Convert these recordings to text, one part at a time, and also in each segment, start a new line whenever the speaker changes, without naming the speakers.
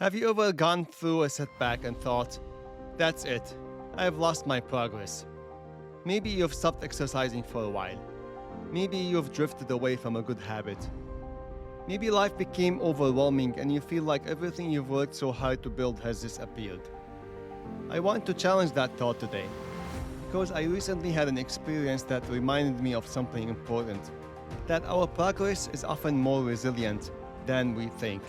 Have you ever gone through a setback and thought, that's it, I've lost my progress? Maybe you've stopped exercising for a while. Maybe you've drifted away from a good habit. Maybe life became overwhelming and you feel like everything you've worked so hard to build has disappeared. I want to challenge that thought today, because I recently had an experience that reminded me of something important, that our progress is often more resilient than we think.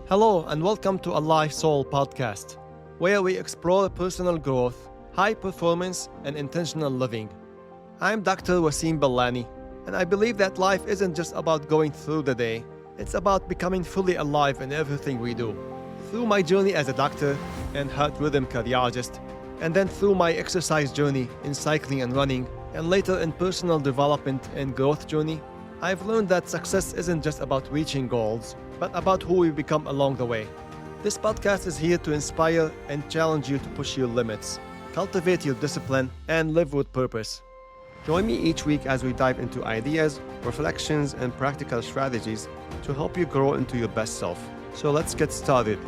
Hello and welcome to Alive Soul podcast, where we explore personal growth, high performance, and intentional living. I'm Dr. Wasim Bellani, and I believe that life isn't just about going through the day, it's about becoming fully alive in everything we do. Through my journey as a doctor and heart rhythm cardiologist, and then through my exercise journey in cycling and running, and later in personal development and growth journey, I've learned that success isn't just about reaching goals, but about who we become along the way. This podcast is here to inspire and challenge you to push your limits, cultivate your discipline, and live with purpose. Join me each week as we dive into ideas, reflections, and practical strategies to help you grow into your best self. So let's get started.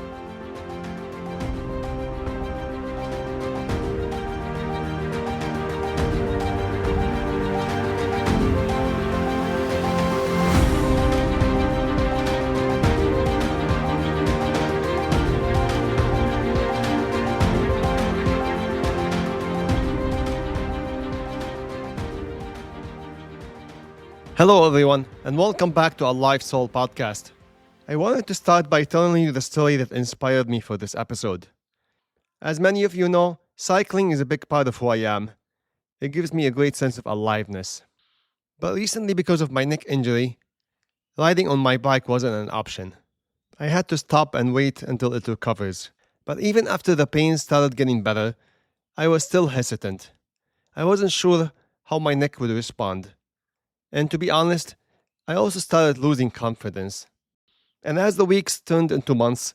Hello everyone, and welcome back to Alive Soul podcast. I wanted to start by telling you the story that inspired me for this episode. As many of you know, cycling is a big part of who I am. It gives me a great sense of aliveness. But recently, because of my neck injury, riding on my bike wasn't an option. I had to stop and wait until it recovers. But even after the pain started getting better, I was still hesitant. I wasn't sure how my neck would respond. And to be honest, I also started losing confidence. And as the weeks turned into months,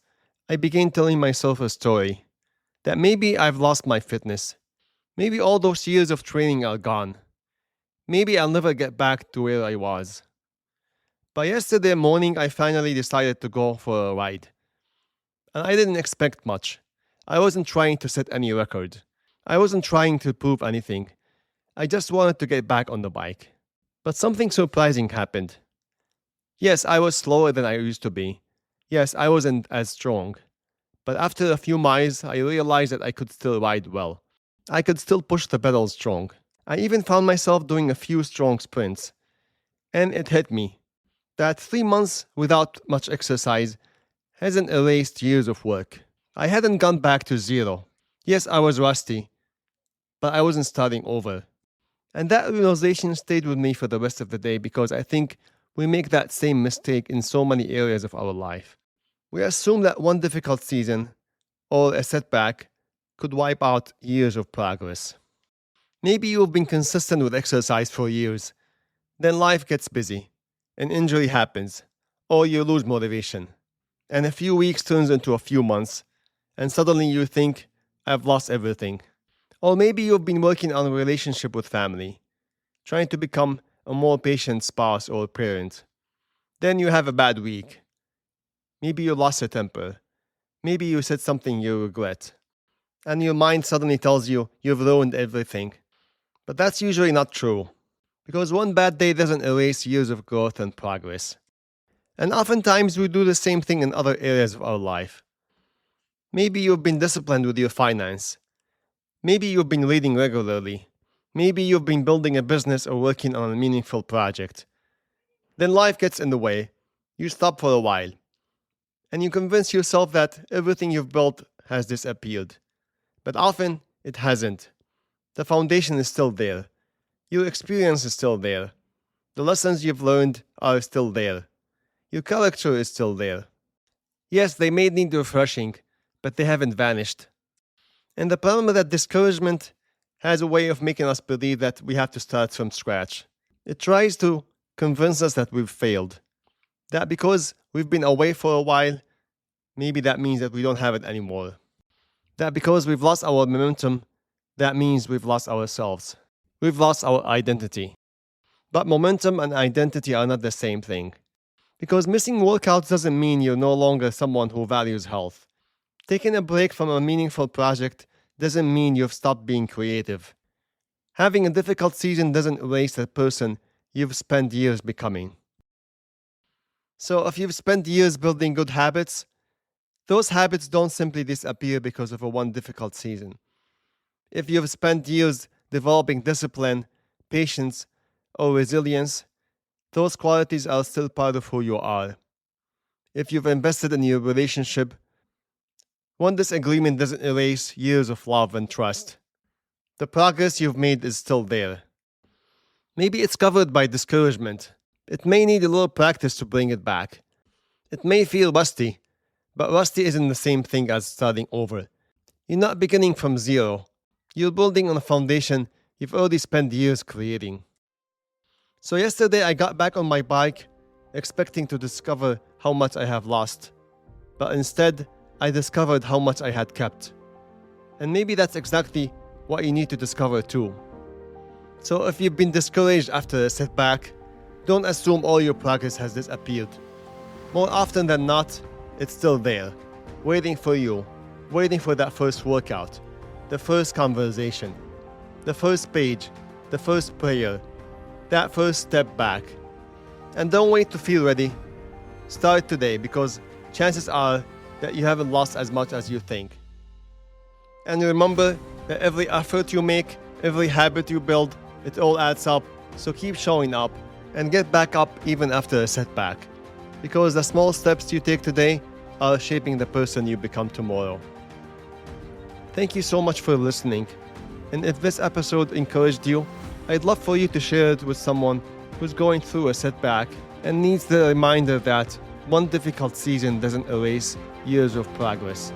I began telling myself a story. That maybe I've lost my fitness. Maybe all those years of training are gone. Maybe I'll never get back to where I was. But yesterday morning, I finally decided to go for a ride. And I didn't expect much. I wasn't trying to set any record. I wasn't trying to prove anything. I just wanted to get back on the bike. But something surprising happened. Yes, I was slower than I used to be. Yes, I wasn't as strong. But after a few miles, I realized that I could still ride well. I could still push the pedal strong. I even found myself doing a few strong sprints. And it hit me that 3 months without much exercise hasn't erased years of work. I hadn't gone back to zero. Yes, I was rusty, but I wasn't starting over. And that realization stayed with me for the rest of the day because I think we make that same mistake in so many areas of our life. We assume that one difficult season or a setback could wipe out years of progress. Maybe you've been consistent with exercise for years. Then life gets busy, an injury happens, or you lose motivation. And a few weeks turns into a few months, and suddenly you think, I've lost everything. Or maybe you've been working on a relationship with family, trying to become a more patient spouse or parent. Then you have a bad week. Maybe you lost your temper. Maybe you said something you regret. And your mind suddenly tells you you've ruined everything. But that's usually not true, because one bad day doesn't erase years of growth and progress. And oftentimes we do the same thing in other areas of our life. Maybe you've been disciplined with your finance. Maybe you've been reading regularly. Maybe you've been building a business or working on a meaningful project. Then life gets in the way. You stop for a while. And you convince yourself that everything you've built has disappeared. But often, it hasn't. The foundation is still there. Your experience is still there. The lessons you've learned are still there. Your character is still there. Yes, they may need refreshing, but they haven't vanished. And the problem is that discouragement has a way of making us believe that we have to start from scratch. It tries to convince us that we've failed. That because we've been away for a while, maybe that means that we don't have it anymore. That because we've lost our momentum, that means we've lost ourselves. We've lost our identity. But momentum and identity are not the same thing. Because missing workouts doesn't mean you're no longer someone who values health. Taking a break from a meaningful project doesn't mean you've stopped being creative. Having a difficult season doesn't erase the person you've spent years becoming. So if you've spent years building good habits, those habits don't simply disappear because of a one difficult season. If you've spent years developing discipline, patience, or resilience, those qualities are still part of who you are. If you've invested in your relationship, one disagreement doesn't erase years of love and trust. The progress you've made is still there. Maybe it's covered by discouragement. It may need a little practice to bring it back. It may feel rusty, but rusty isn't the same thing as starting over. You're not beginning from zero. You're building on a foundation you've already spent years creating. So yesterday I got back on my bike, expecting to discover how much I have lost. But instead, I discovered how much I had kept. And maybe that's exactly what you need to discover too. So if you've been discouraged after a setback, don't assume all your progress has disappeared. More often than not, it's still there, waiting for you, waiting for that first workout, the first conversation, the first page, the first prayer, that first step back. And don't wait to feel ready. Start today, because chances are that you haven't lost as much as you think. And remember that every effort you make, every habit you build, it all adds up. So keep showing up and get back up even after a setback, because the small steps you take today are shaping the person you become tomorrow. Thank you so much for listening. And if this episode encouraged you, I'd love for you to share it with someone who's going through a setback and needs the reminder that one difficult season doesn't erase years of progress.